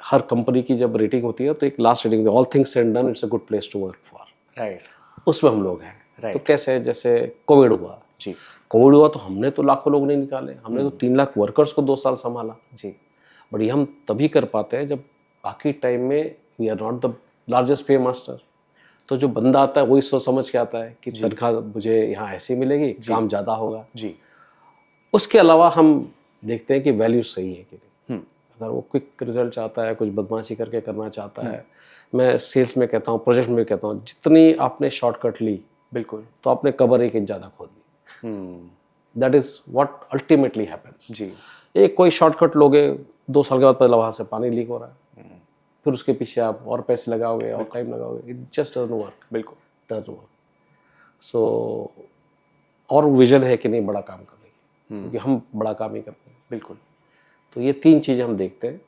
हर कंपनी की जब रेटिंग होती है तो एक last rating, all things said done it's a good place to work for. Right. उसमें हम लोग हैं। Right. तो कैसे, जैसे कोविड हुआ जी, कोविड हुआ तो हमने तो लाखों लोग नहीं निकाले, हमने तो 3 लाख वर्कर्स को 2 साल संभाला। जी, बट ये हम तभी कर पाते हैं जब बाकी टाइम में we are not the largest pay master. तो जो बंदा आता है वही सोच समझ के आता है कि तनख्वाह मुझे यहाँ ऐसी मिलेगी, काम ज़्यादा होगा। जी। उसके अलावा हम देखते हैं कि वैल्यू सही है कि नहीं। अगर वो क्विक रिजल्ट चाहता है, कुछ बदमाशी करके करना चाहता है, मैं सेल्स में कहता हूँ, प्रोजेक्ट में कहता हूँ, जितनी आपने शॉर्टकट ली बिल्कुल, तो आपने कबर 1 इंच ज़्यादा खोद ली। That is what ultimately happens. जी। एक कोई शॉर्टकट लोगे, 2 साल के बाद पहले वहाँ से पानी लीक हो रहा है, फिर उसके पीछे आप और पैसे लगाओगे और टाइम लगाओगे, इट जस्ट डजंट वर्क। बिल्कुल डजंट वर्क। सो और विजन है कि नहीं बड़ा काम कर रही है, क्योंकि हम बड़ा काम ही करते हैं। बिल्कुल। तो ये 3 चीज़ें हम देखते हैं,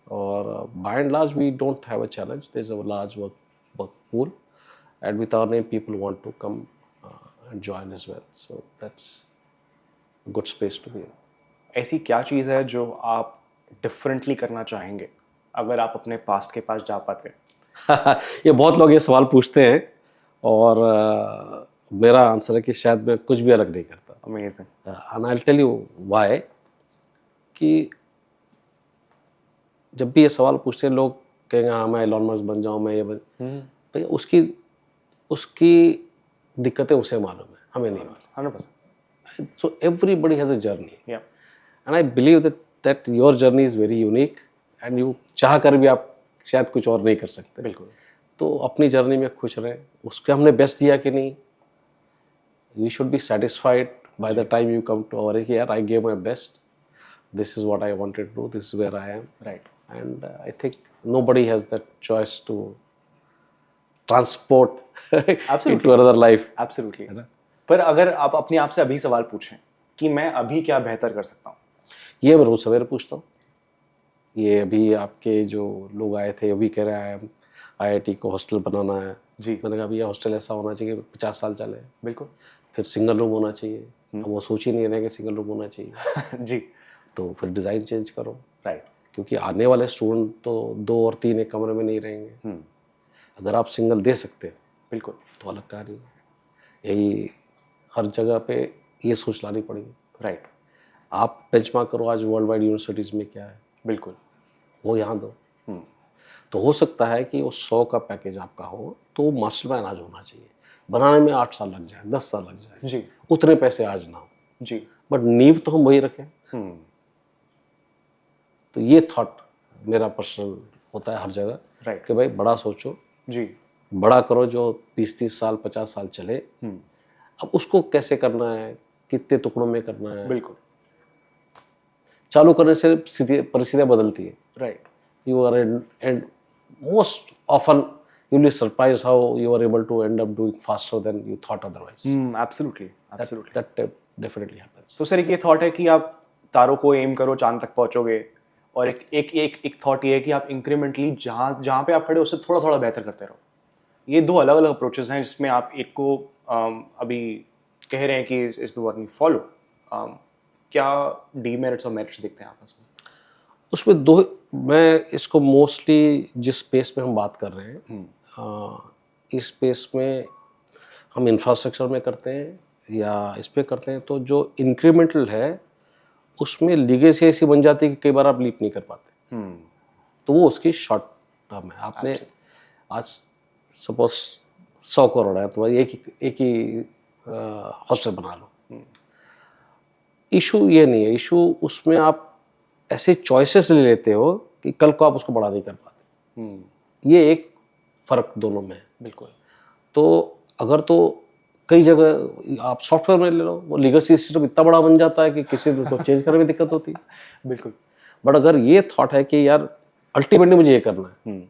और by and large we don't have a challenge, there is a large work pool, and with our name people want to come and join as well, so that's good space to be. ऐसी क्या चीज़ है जो आप differently करना चाहेंगे अगर आप अपने पास्ट के पास जा पाते? ये बहुत लोग ये सवाल पूछते हैं, और मेरा आंसर है कि शायद मैं कुछ भी अलग नहीं करता। Amazing. And I will tell you why. कि जब भी ये सवाल पूछते हैं लोग कहेंगे हाँ मैं एलोन मस्क बन जाऊँ, मैं ये भैया उसकी दिक्कतें उसे मालूम है, हमें नहीं मालूम। 100%। So everybody has a journey, या and I believe that your journey is very unique, and you चाह कर भी आप शायद कुछ और नहीं कर सकते। बिल्कुल। तो अपनी जर्नी में खुश रहें, उसके हमने बेस्ट दिया कि नहीं, you should be satisfied by the time you come to our age, यार I gave my best, this is what I wanted to do, this is where I am, right. and I think nobody has that choice to transport into another life. Absolutely. पर अगर आप अपने आप से अभी सवाल पूछें कि मैं अभी क्या बेहतर कर सकता हूँ, ये मैं रोज सवेरे पूछता हूँ। ये अभी आपके जो लोग आए थे अभी कह रहे हैं IIT को हॉस्टल बनाना है। जी। मैंने कहा भैया हॉस्टल ऐसा होना चाहिए 50 साल चले। बिल्कुल। फिर सिंगल रूम होना चाहिए, अब वो सोच ही नहीं रहे कि सिंगल रूम होना चाहिए। जी। तो फिर डिज़ाइन चेंज करो, राइट। क्योंकि आने वाले स्टूडेंट तो 2 और 3 एक कमरे में नहीं रहेंगे। अगर आप सिंगल दे सकते हो बिल्कुल तो अलग कहानी है। यही हर जगह पे ये सोच लानी पड़ेगी। राइट। आप बेंचमार्क करो आज वर्ल्ड वाइड यूनिवर्सिटीज़ में क्या है, बिल्कुल वो यहाँ दो। तो हो सकता है कि वो 100 का पैकेज आपका हो तो मास्टर प्लान आज होना चाहिए, बनाने में 8 साल लग जाए, 10 साल लग जाए, जी। उतने पैसे आज ना हो जी। बट नींव तो हम वही रखें। तो ये थॉट मेरा पर्सनल होता है हर जगह, राइट। कि भाई बड़ा सोचो, जी। बड़ा करो, जो 20-30 साल 50 साल चले। अब उसको कैसे करना है, कितने टुकड़ों में करना है, बिल्कुल। चालू करने से परिस्थितियाँ बदलती है। Right. You are and most often you'll be surprised how you are able to end up doing faster than you thought otherwise. Absolutely absolutely. That definitely happens. तो सर एक ये थॉट है कि आप तारों को एम करो, चांद तक पहुंचोगे, और एक थॉट ये है कि आप इंक्रीमेंटली जहाँ पे आप खड़े हो उससे थोड़ा थोड़ा बेहतर करते रहो। ये दो अलग अलग अप्रोचेस हैं जिसमें आप एक को अभी कह रहे हैं कि इस द वर्किंग फॉलो। क्या डीमेरिट्स और मेरिट्स दिखते हैं आपस में? उसमें दो, मैं इसको मोस्टली जिस स्पेस में हम बात कर रहे हैं, इस स्पेस में हम इंफ्रास्ट्रक्चर में करते हैं या इस पे करते हैं, तो जो इंक्रीमेंटल है उसमें लीगेसी ऐसी बन जाती है कि कई बार आप लीप नहीं कर पाते, तो वो उसकी शॉर्ट टर्म है। आपने आज सपोज 100 करोड़ है तो एक ही हॉस्टल बना लो, इशू ये नहीं है। इशू उसमें आप ऐसे चॉइसेस ले लेते हो कि कल को आप उसको बड़ा नहीं कर पाते। ये एक फ़र्क दोनों में है। बिल्कुल। तो अगर तो कई जगह आप सॉफ्टवेयर में ले लो, वो लीगेसी सिस्टम इतना बड़ा बन जाता है कि किसी को चेंज करने में दिक्कत होती है। बिल्कुल। बट अगर ये थॉट है कि यार अल्टीमेटली मुझे ये करना है,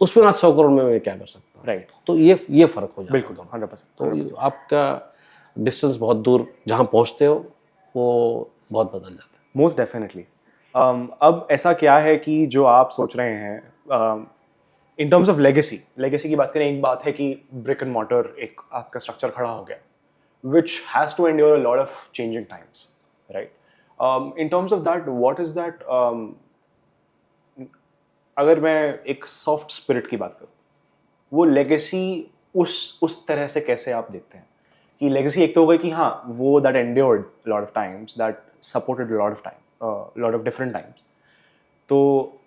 उसमें आज 100 करोड़ में मैं क्या कर सकता हूँ, राइट, तो ये फ़र्क हो जाता है। बिल्कुल 100%। तो आपका डिस्टेंस बहुत दूर जहाँ पहुँचते हो वो बहुत बदल जाता है। Most definitely. अब ऐसा क्या है कि जो आप सोच रहे हैं इन टर्म्स ऑफ लेगेसी की बात करें, एक बात है कि ब्रिक एंड मॉर्टर एक आपका स्ट्रक्चर खड़ा हो गया which has to endure a lot of changing times, right? In terms of that, what is that, अगर मैं एक सॉफ्ट स्पिरिट की बात करूँ, वो लेगेसी उस तरह से कैसे आप देखते हैं कि लेगेसी एक तो हो गई कि हाँ वो that endured lot of times, that supported lot of different times, तो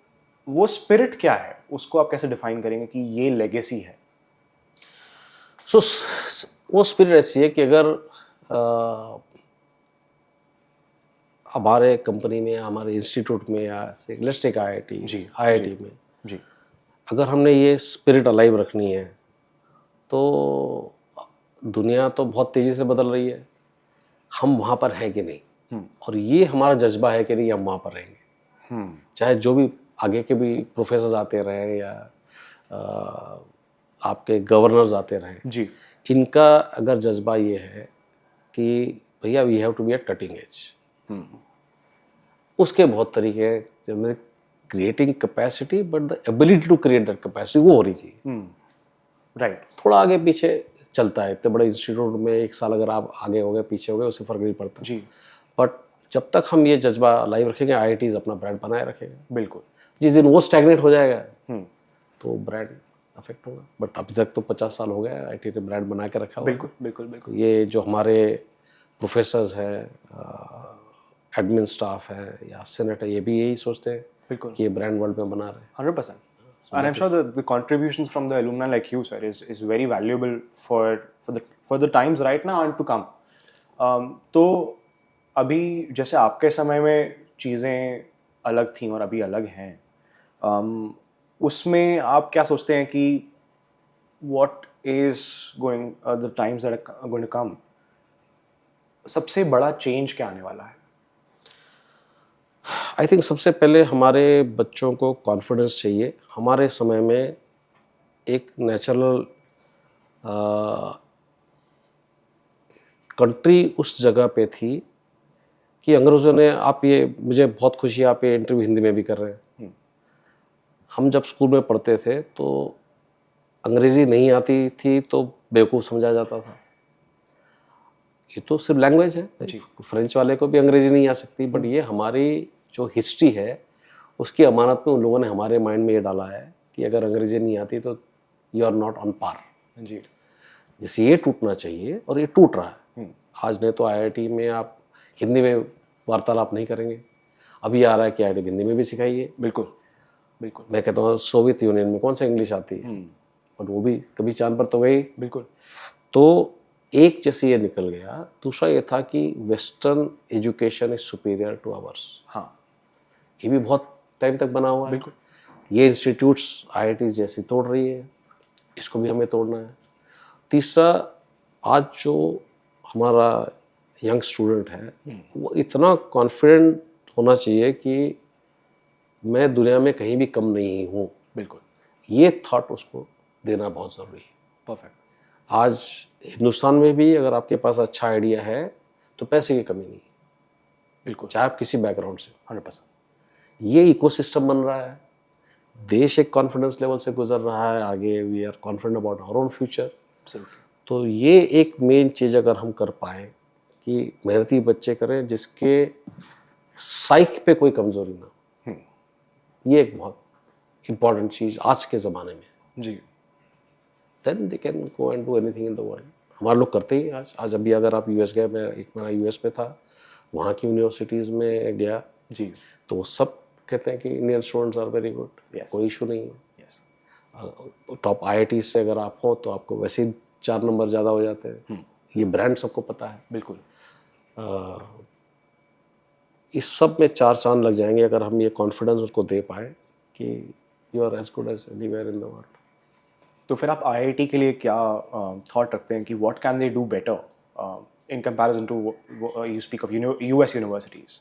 वो स्पिरिट क्या है, उसको आप कैसे डिफाइन करेंगे कि ये लेगेसी है? सो वो स्पिरिट ऐसी है कि अगर हमारे कंपनी में, हमारे इंस्टीट्यूट में या लेट्स टेक आईआईटी में जी, अगर हमने ये स्पिरिट अलाइव रखनी है, तो दुनिया तो बहुत तेज़ी से बदल रही है, हम वहाँ पर हैं कि नहीं, और ये हमारा जज्बा है कि नहीं हम वहाँ पर रहेंगे। चाहे जो भी आगे के भी प्रोफेसर आते रहें या आपके गवर्नर्स आते रहें जी, इनका अगर जज्बा ये है कि भैया we have to be at cutting edge, उसके बहुत तरीके हैं, जब creating capacity but the ability to create that capacity वो हो रही चाहिए। राइट। थोड़ा आगे पीछे चलता है, इतने बड़े इंस्टीट्यूट में 1 साल अगर आप आगे हो गए पीछे हो गए उससे फ़र्क नहीं पड़ता जी, बट जब तक हम ये जज्बा लाइव रखेंगे, आईआईटीज़ अपना ब्रांड बनाए रखेगा। बिल्कुल। जिस दिन वो स्टैग्नेट हो जाएगा तो ब्रांड अफेक्ट होगा। बट अभी तक तो 50 साल हो गए आईआईटी ने ब्रांड बना के रखा हुआ। बिल्कुल बिल्कुल बिल्कुल। ये जो हमारे प्रोफेसर्स हैं, एडमिन स्टाफ है या सेनेट है, ये भी यही सोचते हैं बिल्कुल कि ये ब्रांड वर्ल्ड में बना रहे हैं। 100%. And I'm sure the contributions from the alumni like you, sir, is very valuable for the times right now and to come. तो अभी जैसे आपके समय में चीज़ें अलग थी और अभी अलग हैं, उसमें आप क्या सोचते हैं कि what is going the times that are going to come, सबसे बड़ा चेंज क्या आने वाला है? आई थिंक सबसे पहले हमारे बच्चों को कॉन्फिडेंस चाहिए। हमारे समय में एक नेचुरल कंट्री उस जगह पे थी कि अंग्रेज़ों ने, आप ये, मुझे बहुत खुशी है आप ये इंटरव्यू हिंदी में भी कर रहे हैं। हम जब स्कूल में पढ़ते थे तो अंग्रेज़ी नहीं आती थी तो बेवकूफ़ समझा जाता था। ये तो सिर्फ लैंग्वेज है, फ्रेंच वाले को भी अंग्रेज़ी नहीं आ सकती, बट ये हमारी जो हिस्ट्री है उसकी अमानत में उन लोगों ने हमारे माइंड में ये डाला है कि अगर अंग्रेज़ी नहीं आती तो you are not on par. जी, जैसे ये टूटना चाहिए और ये टूट रहा है। आज नहीं तो आईआईटी में आप हिंदी में वार्तालाप नहीं करेंगे, अभी आ रहा है कि आईआईटी हिंदी में भी सिखाइए। बिल्कुल बिल्कुल। मैं कहता हूँ सोवियत यूनियन में कौन सा इंग्लिश आती है, और वो भी कभी चांद पर तो गई। बिल्कुल। तो एक जैसे ये निकल गया, दूसरा ये था कि western education is superior two hours. हाँ, ये भी बहुत टाइम तक बना हुआ है। बिल्कुल। ये इंस्टीट्यूट्स आईआईटी जैसी तोड़ रही है, इसको भी हमें तोड़ना है। तीसरा, आज जो हमारा यंग स्टूडेंट है वो इतना कॉन्फिडेंट होना चाहिए कि मैं दुनिया में कहीं भी कम नहीं हूँ। बिल्कुल। ये थॉट उसको देना बहुत ज़रूरी है। परफेक्ट। आज हिंदुस्तान में भी अगर आपके पास अच्छा आइडिया है तो पैसे की कमी नहीं है, बिल्कुल। चाहे आप किसी बैकग्राउंड से हो। 100%। ये इकोसिस्टम बन रहा है, देश एक कॉन्फिडेंस लेवल से गुजर रहा है आगे, we are confident about our own future. Absolutely. तो ये एक मेन चीज़ अगर हम कर पाए कि मेहनती बच्चे करें जिसके साइक पे कोई कमजोरी ना हो, ये एक बहुत इंपॉर्टेंट चीज़ आज के ज़माने में। जी। Then they can go and do anything in the world. हमारे लोग करते ही आज अभी अगर आप यूएस गए, मैं एक महीना यूएस में था, वहाँ की यूनिवर्सिटीज़ में गया जी। तो वो सब कहते हैं कि Indian students are very good, Yes. कोई इशू नहीं है। यस। टॉप आईआईटी से अगर आप हो तो आपको वैसे ही 4 नंबर ज़्यादा हो जाते हैं। ये ब्रांड सबको पता है। बिल्कुल। इस सब में 4 चांद लग जाएंगे अगर हम ये कॉन्फिडेंस उसको दे पाए कि you are as good as anywhere in the world. तो फिर आप आईआईटी के लिए क्या थॉट रखते हैं कि what can they do better in comparison to you speak of US universities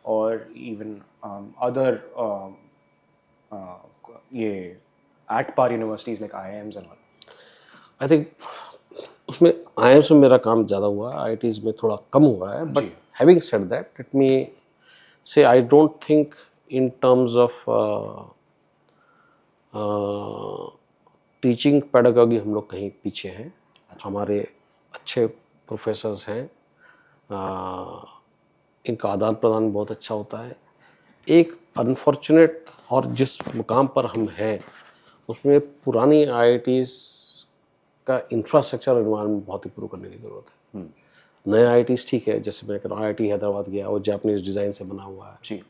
और इवन अदर ये at par universities like IIMs and all? I think उसमें आईएम्स में मेरा काम ज़्यादा हुआ है, आईआईटीज़ में थोड़ा कम हुआ है। But having said that, let me say I don't think in terms of teaching pedagogy हम लोग कहीं पीछे हैं। हमारे अच्छे प्रोफेसर्स हैं, इनका आदान प्रदान बहुत अच्छा होता है। एक अनफॉर्चुनेट और जिस मुकाम पर हम हैं उसमें पुरानी आईआईटीज़ का इंफ्रास्ट्रक्चर एनवायरनमेंट बहुत इंप्रूव करने की ज़रूरत है। नए आईआईटीज़ ठीक है, जैसे मैं कह रहा हूँ आईआईटी हैदराबाद गया, वो जापानीज़ डिज़ाइन से बना हुआ है जी।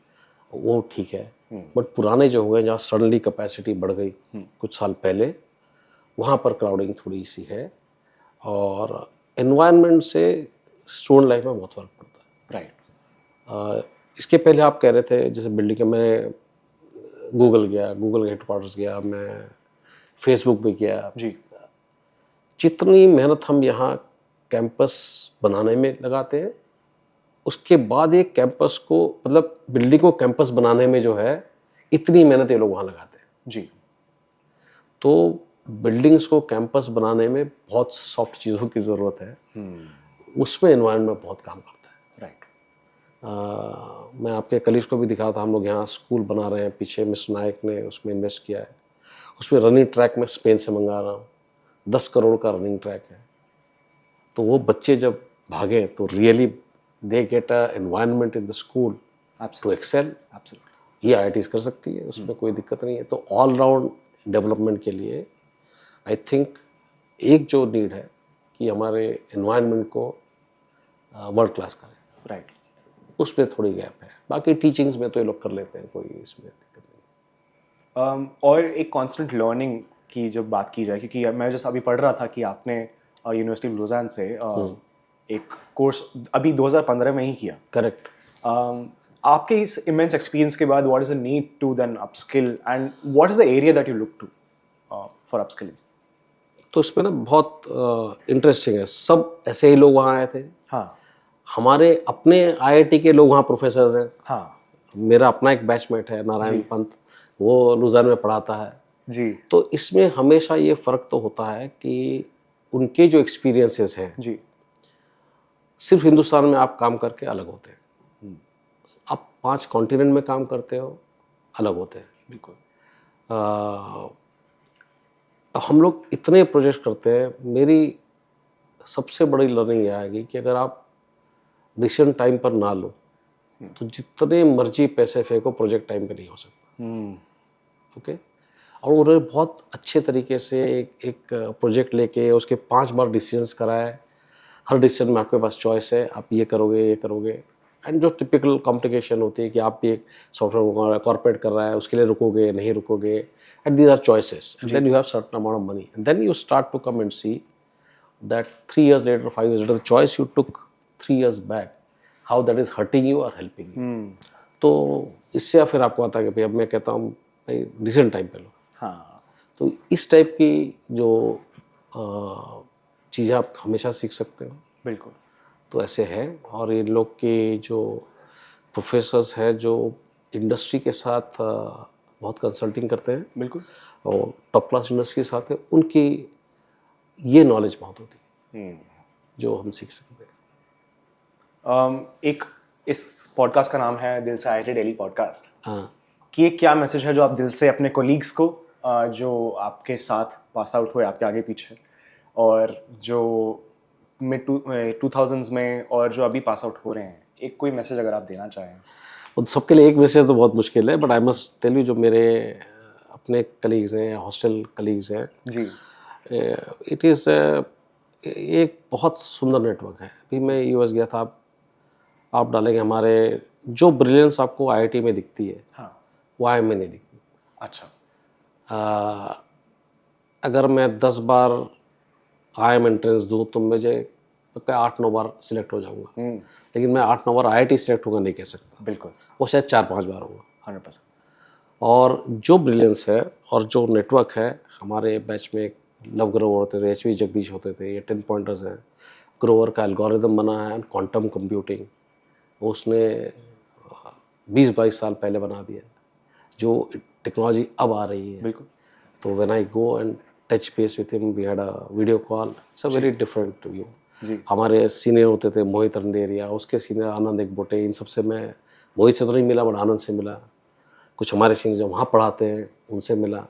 वो ठीक है। बट पुराने जो हुए जहाँ सडनली कैपेसिटी बढ़ गई कुछ साल पहले, वहाँ पर क्राउडिंग थोड़ी सी है और एनवायरनमेंट से स्टूडेंट लाइफ में बहुत फ़र्क पड़ता है। राइट। इसके पहले आप कह रहे थे जैसे बिल्डिंग के, मैं गूगल गया, गूगल हेडक्वार्टर्स गया, मैं फेसबुक भी गया। जी। जितनी मेहनत हम यहाँ कैंपस बनाने में लगाते हैं, उसके बाद एक कैंपस को, मतलब बिल्डिंग को कैंपस बनाने में जो है इतनी मेहनत ये लोग वहाँ लगाते हैं। जी। तो बिल्डिंग्स को कैंपस बनाने में बहुत सॉफ्ट चीज़ों की ज़रूरत है, उसमें एनवायरनमेंट बहुत काम करता है। राइट। मैं आपके कलीग्स को भी दिखा था, हम लोग यहाँ स्कूल बना रहे हैं, पीछे मिस्टर नायक ने उसमें इन्वेस्ट किया है। उसमें रनिंग ट्रैक में स्पेन से मंगा रहा हूँ, 10 करोड़ का रनिंग ट्रैक है। तो वो बच्चे जब भागें तो really they get a environment in the school to excel. Absolutely. ये आईआईटीज़ कर सकती है, उसमें कोई दिक्कत नहीं है। तो ऑल राउंड डेवलपमेंट के लिए आई थिंक एक जो नीड है कि हमारे एनवायरनमेंट को वर्ल्ड क्लास करें, राइट। उसमें थोड़ी गैप है। बाकी टीचिंग्स में तो ये लोग कर लेते हैं, कोई इसमें दिक्कत नहीं। और एक कांस्टेंट लर्निंग की जब बात की जाए, क्योंकि मैं जैसे अभी पढ़ रहा था कि आपने यूनिवर्सिटी ऑफ लुज़ान से एक कोर्स अभी 2015 में ही किया। करेक्ट। आपके इस इमेंस एक्सपीरियंस के बाद what is the need to then upskill and what is the area that you look to for upskilling? तो इसमें ना बहुत इंटरेस्टिंग है, सब ऐसे ही लोग वहाँ आए थे। हाँ। हमारे अपने आईआईटी के लोग वहाँ प्रोफेसर्स हैं। हाँ। मेरा अपना एक बैचमेट है नारायण पंत, वो लुधियाना में पढ़ाता है जी। तो इसमें हमेशा ये फ़र्क तो होता है कि उनके जो एक्सपीरियंसेस हैं जी। सिर्फ हिंदुस्तान में आप काम करके अलग होते हैं, आप 5 कॉन्टिनेंट में काम करते हो अलग होते हैं। बिल्कुल। हम लोग इतने प्रोजेक्ट करते हैं, मेरी सबसे बड़ी लर्निंग यह आएगी कि अगर आप डिसीजन टाइम पर ना लो तो जितने मर्जी पैसे फेंको प्रोजेक्ट टाइम पे नहीं हो सकता। ओके। और उन्होंने बहुत अच्छे तरीके से एक प्रोजेक्ट लेके उसके 5 बार डिसीजंस कराए। हर डिसीजन में आपके पास चॉइस है, आप ये करोगे। एंड जो टिपिकल कॉम्प्लिकेशन होती है कि आप भी एक सॉफ्टवेयर कॉर्पोरेट कर रहा है, उसके लिए रुकोगे नहीं रुकोगे, and these are choices and then you have certain amount of money and then you start to come and see that 3 years later, 5 years later, the choice you took 3 years back, how that is hurting you or helping you. तो इससे फिर आपको आता है कि भाई अब मैं कहता हूँ भाई डिसीजन टाइम पे लो। हाँ। तो इस टाइप की जो चीज़ें आप हमेशा सीख सकते हो। बिल्कुल। तो ऐसे है। और इन लोग के जो प्रोफेसर्स हैं जो इंडस्ट्री के साथ बहुत कंसल्टिंग करते हैं बिल्कुल। और टॉप क्लास इंडस्ट्री के साथ है, उनकी ये नॉलेज बहुत होती है जो हम सीख सकते हैं। एक इस पॉडकास्ट का नाम है दिल से IIT दिल्ली पॉडकास्ट, हाँ, कि एक क्या मैसेज है जो आप दिल से अपने कोलीग्स को, जो आपके साथ पास आउट हुए आपके आगे पीछे, और जो मिड 2000s में और जो अभी पास आउट हो रहे हैं, एक कोई मैसेज अगर आप देना चाहें? उन सबके लिए एक मैसेज तो बहुत मुश्किल है, but I must tell you, जो मेरे अपने कलीग्स हैं, हॉस्टल कलीग्स हैं, जी। इट इज़ एक बहुत सुंदर नेटवर्क है। अभी मैं यूएस गया था, आप डालेंगे हमारे, जो ब्रिलियंस आपको आईआईटी में दिखती है हाँ। वो IIM में नहीं दिखती। अच्छा। अगर मैं 10 बार IIM एंट्रेंस दूँ तो मुझे पक्का 8-9 बार सिलेक्ट हो जाऊंगा, लेकिन मैं 8-9 बार IIT सिलेक्ट होगा नहीं कह सकता। बिल्कुल। वो शायद 4-5 बार होगा। 100%। और जो ब्रिलियंस है और जो नेटवर्क है, हमारे बैच में लव ग्रोवर होते थे, HV जगदीश होते थे, ये 10 पॉइंटर्स हैं। ग्रोवर का एल्गोरिदम बना है क्वांटम कंप्यूटिंग, उसने 20-22 साल पहले बना दिया, जो टेक्नोलॉजी अब आ रही है। बिल्कुल। तो when I go and touch base with him, we had a video call, it's a very different view. जी। हमारे सीनियर होते थे मोहित रंदेरिया, उसके सीनियर आनंद एकबोटे, इन सबसे मैं, मोहित से तो नहीं मिला बट आनंद से मिला। कुछ हमारे सीनियर जो वहाँ पढ़ाते हैं उनसे मिला।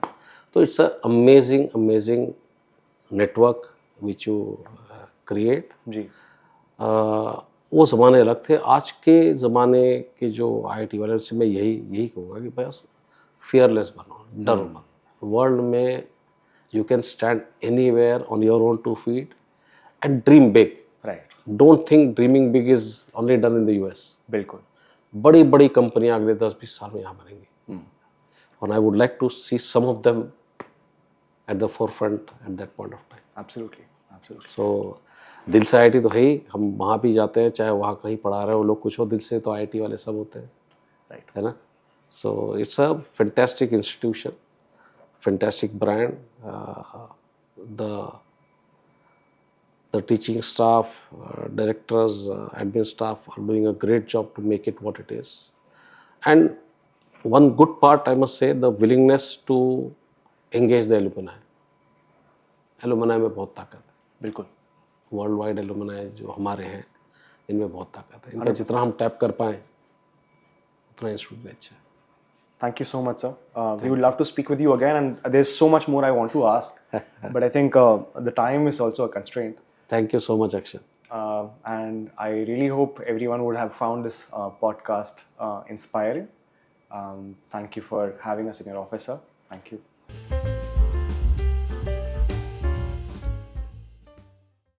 तो it's a amazing network which you create. जी। वो ज़माने अलग थे। आज के ज़माने के जो IIT वाले, से मैं यही कहूँगा कि बस फियरलेस बनो, डरो मत। वर्ल्ड में you can stand anywhere on your own 2 feet and dream big. Right. Don't think dreaming big is only done in the US। बिल्कुल। बड़ी बड़ी कंपनियां अगले 10-20 साल में यहाँ बनेंगी, और I would like to see some of them at the forefront at that point of time. Absolutely. Absolutely. So दिल से IIT तो है ही, हम वहाँ भी जाते हैं, चाहे वहाँ कहीं पढ़ा रहे हो लोग कुछ हो, दिल से तो IIT वाले सब होते हैं, राइट। है ना। So it's a fantastic institution, fantastic brand. The teaching staff, directors, admin staff are doing a great job to make it what it is. And one good part, I must say, the willingness to engage the alumni. Alumni में बहुत ताकत है, बिल्कुल। World wide alumni जो हमारे हैं, इनमें बहुत ताकत है। इनका जितना हम टैप कर पाएँ उतना इंस्टीट्यूट भी अच्छा है। Thank you so much, sir. We would love to speak with you again, and there's so much more I want to ask, but I think the time is also a constraint. Thank you so much, Akshay. And I really hope everyone would have found this podcast inspiring. Thank you for having us in your office, sir. Thank you.